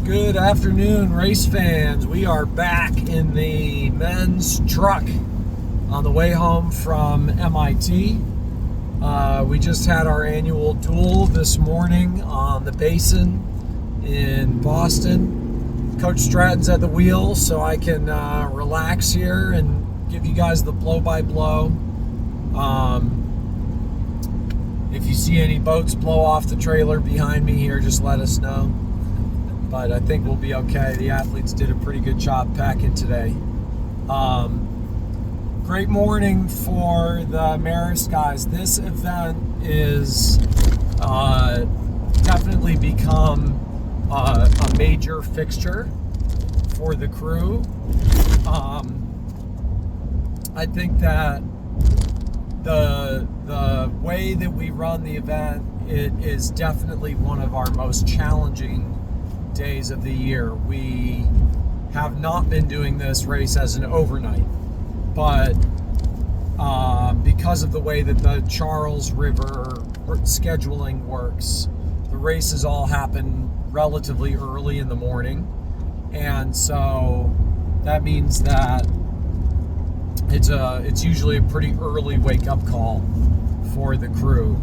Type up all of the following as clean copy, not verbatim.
Good afternoon, race fans. We are back in the men's truck on the way home from MIT. We just had our annual duel this morning on the Basin in Boston. Coach Stratton's at the wheel, so I can relax here and give you guys the blow-by-blow. If you see any boats blow off the trailer behind me here, just let us know. But I think we'll be okay. The athletes did a pretty good job packing today. Great morning for the Marist guys. This event is definitely become a major fixture for the crew. I think that the way that we run the event, it is definitely one of our most challenging days of the year. We have not been doing this race as an overnight, but because of the way that the Charles River scheduling works, the races all happen relatively early in the morning, and so that means that it's usually a pretty early wake-up call for the crew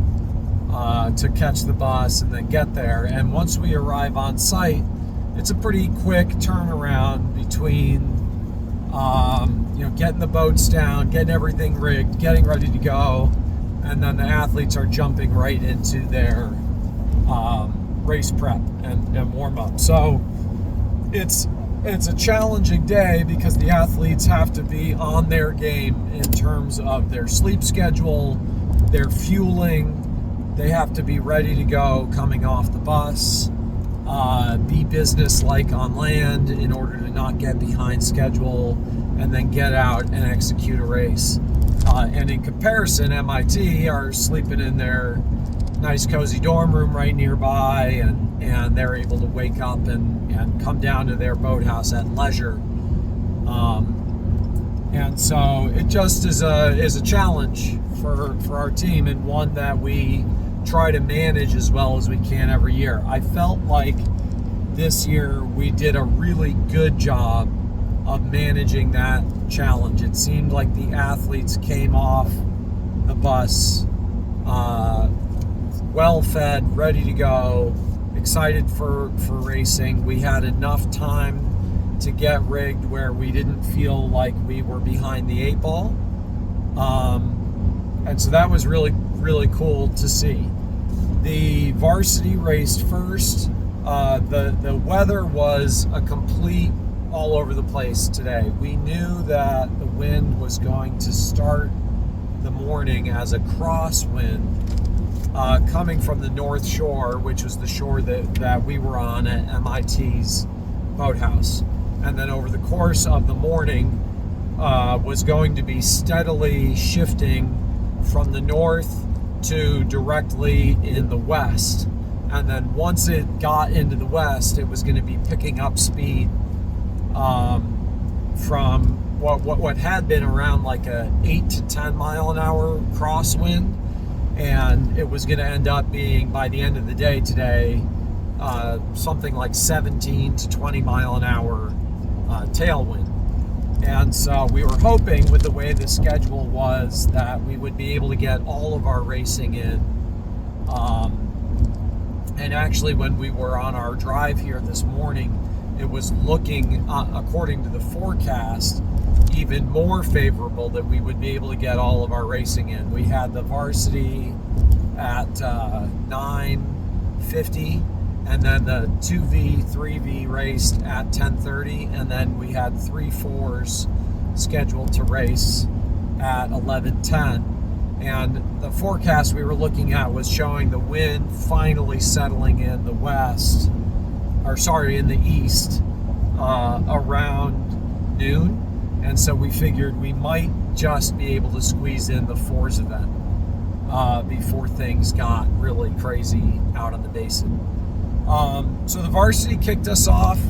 to catch the bus and then get there. And once we arrive on site, it's a pretty quick turnaround between getting the boats down, getting everything rigged, getting ready to go, and then the athletes are jumping right into their race prep and warm-up. So it's a challenging day because the athletes have to be on their game in terms of their sleep schedule, their fueling. They have to be ready to go coming off the bus, be business-like on land in order to not get behind schedule, and then get out and execute a race. And in comparison, MIT are sleeping in their nice cozy dorm room right nearby, and they're able to wake up and come down to their boathouse at leisure. And so it just is a challenge for our team, and one that we try to manage as well as we can every year. I felt like this year we did a really good job of managing that challenge. It seemed like the athletes came off the bus well fed, ready to go, excited for racing. We had enough time to get rigged where we didn't feel like we were behind the eight ball. And so that was really, really cool to see. The varsity raced first. The weather was a complete all over the place today. We knew that the wind was going to start the morning as a crosswind coming from the North Shore, which was the shore that we were on at MIT's boathouse. And then over the course of the morning was going to be steadily shifting from the north to directly in the west. And then once it got into the west, it was going to be picking up speed from what had been around like a 8 to 10 mile an hour crosswind, and it was going to end up being, by the end of the day today, something like 17 to 20 mile an hour tailwind. And so we were hoping, with the way the schedule was, that we would be able to get all of our racing in. And actually, when we were on our drive here this morning, it was looking, according to the forecast, even more favorable that we would be able to get all of our racing in. We had the varsity at 9:50, and then the 2V, 3V raced at 10:30, and then we had 3 4s scheduled to race at 11:10. And the forecast we were looking at was showing the wind finally settling in the west, in the east, around noon. And so we figured we might just be able to squeeze in the 4s event before things got really crazy out on the Basin. So the varsity kicked us off.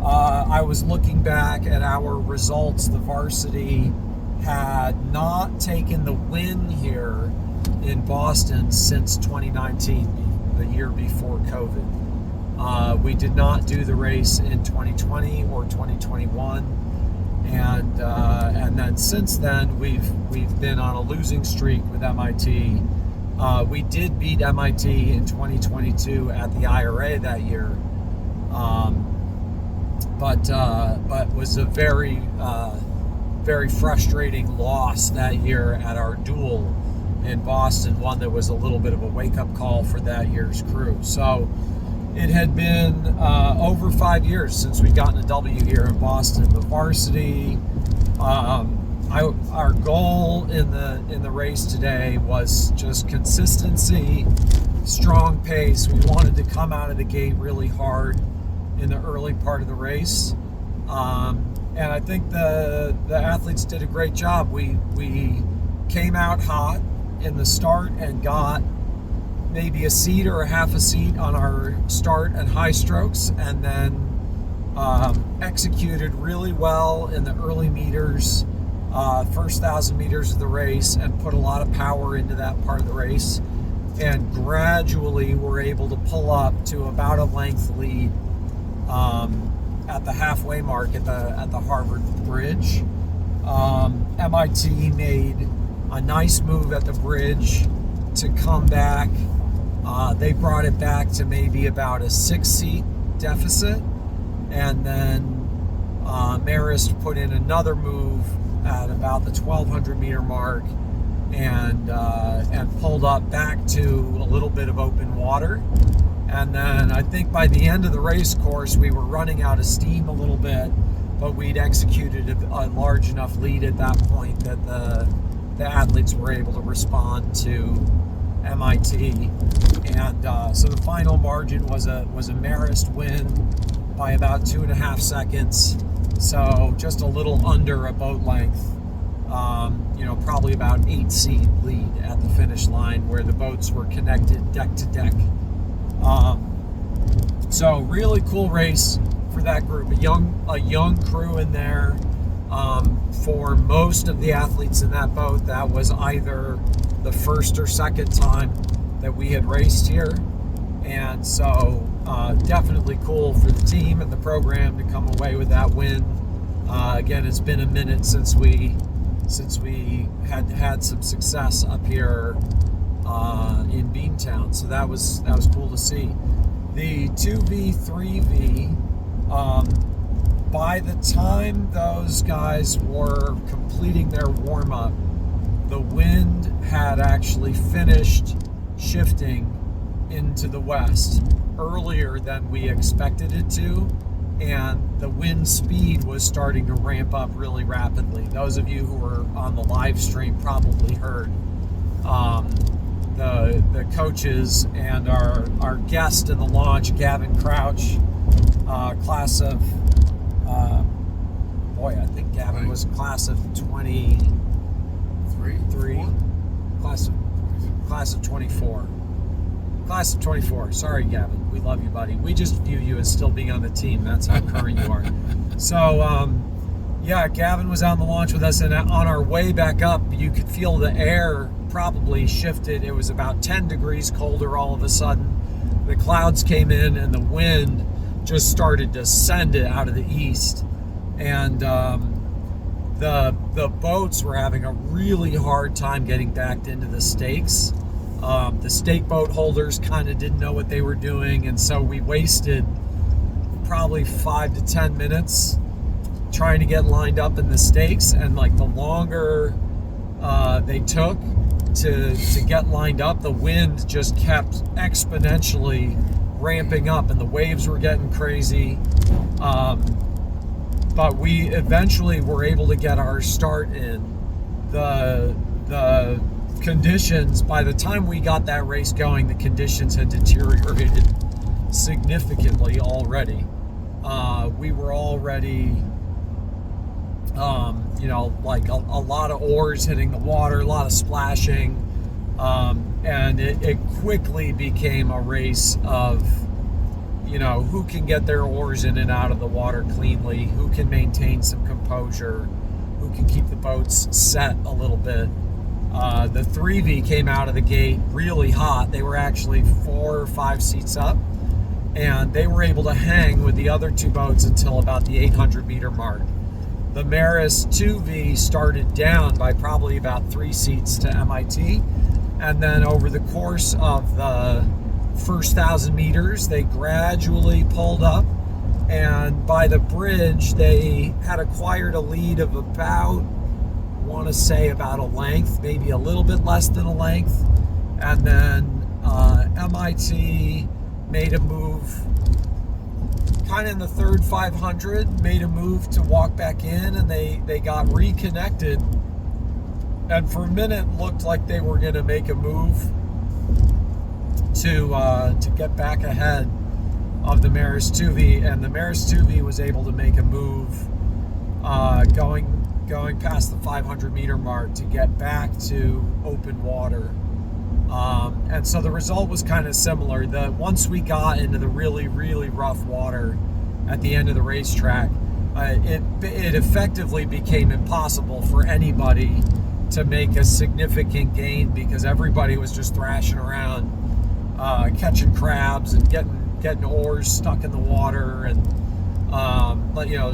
I was looking back at our results. The varsity had not taken the win here in Boston since 2019, the year before COVID. We did not do the race in 2020 or 2021, and then since then we've been on a losing streak with MIT. We did beat MIT in 2022 at the IRA that year, but was a very very frustrating loss that year at our duel in Boston, one that was a little bit of a wake-up call for that year's crew. So it had been over 5 years since we gotten a W here in Boston. The varsity, our goal in the race today was just consistency, strong pace. We wanted to come out of the gate really hard in the early part of the race. And I think the athletes did a great job. We came out hot in the start and got maybe a seat or a half a seat on our start and high strokes, and then executed really well in the early meters, first 1,000 meters of the race, and put a lot of power into that part of the race, and gradually were able to pull up to about a length lead at the halfway mark at the Harvard Bridge. MIT made a nice move at the bridge to come back. They brought it back to maybe about a 6-seat deficit, and then Marist put in another move at about the 1,200 meter mark, and pulled up back to a little bit of open water. And then I think by the end of the race course, we were running out of steam a little bit, but we'd executed a large enough lead at that point that the athletes were able to respond to MIT. And so the final margin was a Marist win by about 2.5 seconds. So just a little under a boat length, probably about 8-seat lead at the finish line where the boats were connected deck to deck. So really cool race for that group, a young crew in there. For most of the athletes in that boat, that was either the first or second time that we had raced here, and so definitely cool for the team and the program to come away with that win. Again, it's been a minute since we had some success up here in Beantown, so that was cool to see. The 2V, 3V, by the time those guys were completing their warm-up, the wind had actually finished shifting into the west earlier than we expected it to, and the wind speed was starting to ramp up really rapidly. Those of you who were on the live stream probably heard the coaches and our guest in the launch, Gavin Crouch, class of I think Gavin was class of 23, class of 24. Class of 24. Sorry, Gavin. We love you, buddy. We just view you as still being on the team. That's how current you are. So, Gavin was on the launch with us, and on our way back up, you could feel the air probably shifted. It was about 10 degrees colder all of a sudden. The clouds came in, and the wind just started to send it out of the east. And the boats were having a really hard time getting backed into the stakes. The stake boat holders kind of didn't know what they were doing, and so we wasted probably 5 to 10 minutes trying to get lined up in the stakes, and like the longer they took to get lined up, the wind just kept exponentially ramping up, and the waves were getting crazy. But we eventually were able to get our start in. The conditions, by the time we got that race going, the conditions had deteriorated significantly already. We were already, like a lot of oars hitting the water, a lot of splashing, and it quickly became a race of, who can get their oars in and out of the water cleanly, who can maintain some composure, who can keep the boats set a little bit. The 3V came out of the gate really hot. They were actually 4 or 5 seats up, and they were able to hang with the other two boats until about the 800-meter mark. The Marist 2V started down by probably about 3 seats to MIT, and then over the course of the first 1,000 meters, they gradually pulled up, and by the bridge, they had acquired a lead of about, I want to say about a length, maybe a little bit less than a length, and then MIT made a move kind of in the third 500, made a move to walk back in, and they got reconnected, and for a minute looked like they were going to make a move to get back ahead of the Marist 2V, and the Marist 2V was able to make a move going past the 500-meter mark to get back to open water. And so the result was kind of similar. Once we got into the really, really rough water at the end of the racetrack, it effectively became impossible for anybody to make a significant gain because everybody was just thrashing around, catching crabs and getting oars stuck in the water, and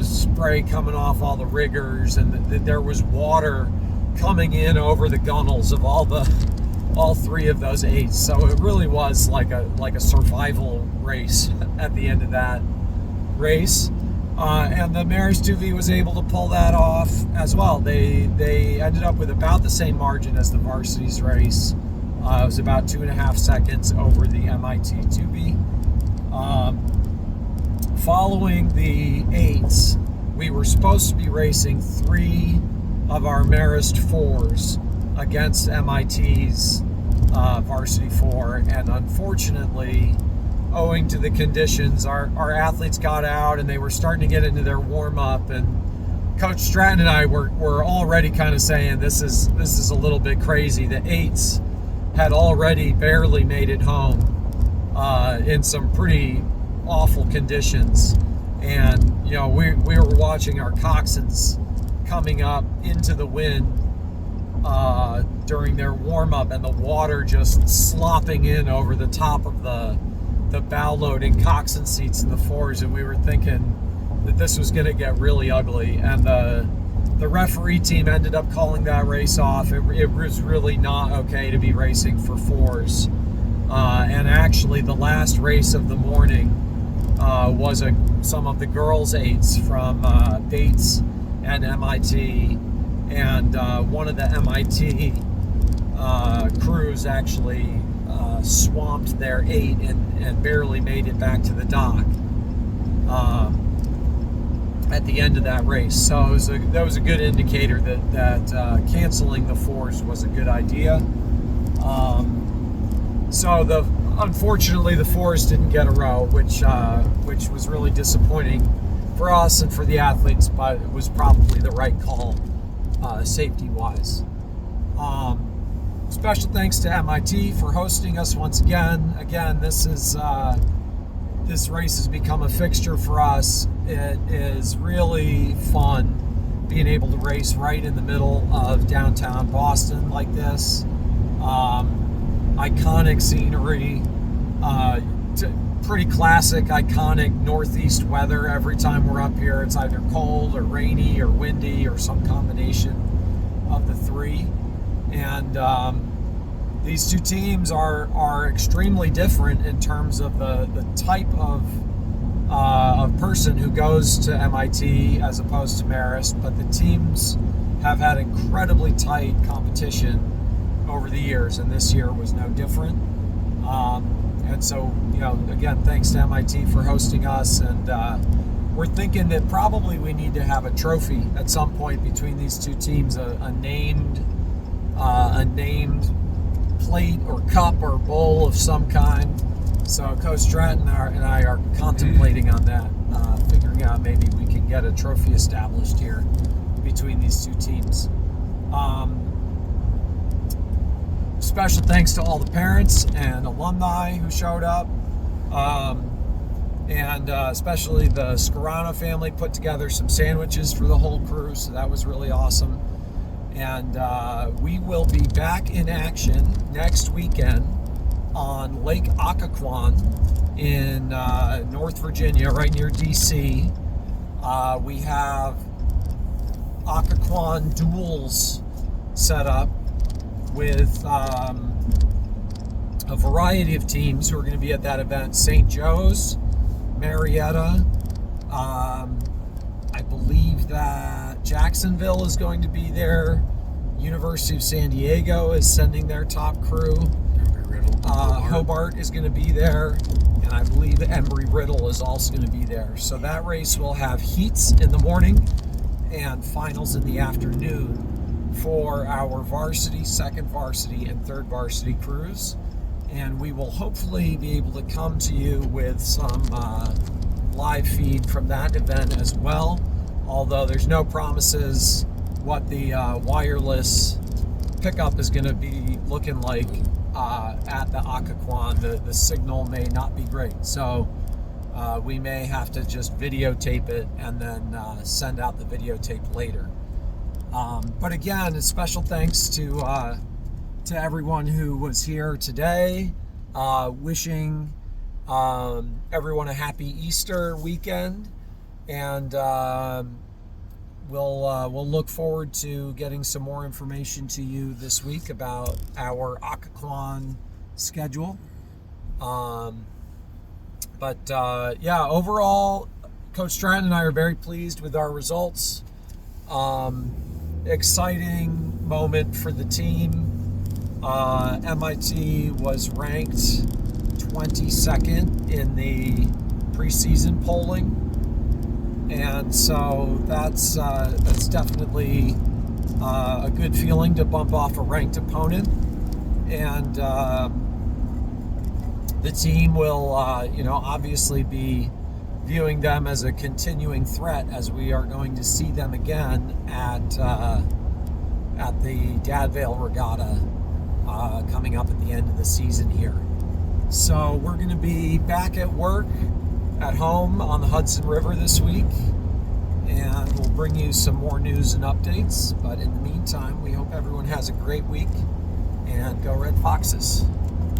spray coming off all the riggers, and there was water coming in over the gunnels of all three of those eights. So it really was like a survival race at the end of that race. And the Marist 2V was able to pull that off as well. They ended up with about the same margin as the Varsity's race. It was about 2.5 seconds over the MIT 2V. Following the eights, we were supposed to be racing 3 of our Marist 4s against MIT's Varsity 4, and unfortunately, owing to the conditions, our athletes got out and they were starting to get into their warm-up, and Coach Stratton and I were already kind of saying this is a little bit crazy. The eights had already barely made it home in some pretty awful conditions, and we were watching our coxswains coming up into the wind during their warm-up, and the water just slopping in over the top of the bow loading coxswain seats in the 4s, and we were thinking that this was going to get really ugly, and the referee team ended up calling that race off. It was really not okay to be racing for 4s, and actually the last race of the morning was some of the girls' 8s from Bates and MIT, and one of the MIT crews actually swamped their 8 and barely made it back to the dock at the end of that race. So that was a good indicator that canceling the 4s was a good idea. Unfortunately, the 4s didn't get a row, which was really disappointing for us and for the athletes, but it was probably the right call safety-wise. Special thanks to MIT for hosting us once again. Again, this race has become a fixture for us. It is really fun being able to race right in the middle of downtown Boston like this. Iconic scenery, pretty classic, iconic northeast weather. Every time we're up here, it's either cold or rainy or windy or some combination of the three. And these two teams are extremely different in terms of the type of person who goes to MIT as opposed to Marist, but the teams have had incredibly tight competition over the years, and this year was no different. And so, again, thanks to MIT for hosting us, and we're thinking that probably we need to have a trophy at some point between these two teams, a named plate or cup or bowl of some kind. So Coach Stratton and I are contemplating on that, figuring out maybe we can get a trophy established here between these two teams. Special thanks to all the parents and alumni who showed up, and especially the Scarano family put together some sandwiches for the whole crew, so that was really awesome. And we will be back in action next weekend on Lake Occoquan in North Virginia, right near DC. We have Occoquan duels set up with a variety of teams who are going to be at that event. St. Joe's, Marietta, I believe that Jacksonville is going to be there. University of San Diego is sending their top crew. Hobart is going to be there, and I believe Embry-Riddle is also going to be there. So that race will have heats in the morning and finals in the afternoon for our varsity, second varsity, and third varsity crews. And we will hopefully be able to come to you with some live feed from that event as well, although there's no promises what the wireless pickup is going to be looking like at the Occoquan. The signal may not be great, so we may have to just videotape it and then send out the videotape later. But again, a special thanks to everyone who was here today. Wishing everyone a happy Easter weekend, and we'll look forward to getting some more information to you this week about our Occoquan schedule. Yeah, overall, Coach Stratton and I are very pleased with our results. Exciting moment for the team. MIT was ranked 22nd in the preseason polling, and so that's definitely a good feeling to bump off a ranked opponent. And the team will, obviously be viewing them as a continuing threat, as we are going to see them again at the Dadvale Regatta coming up at the end of the season here. So we're going to be back at work at home on the Hudson River this week, and we'll bring you some more news and updates. But in the meantime, we hope everyone has a great week, and go Red Foxes.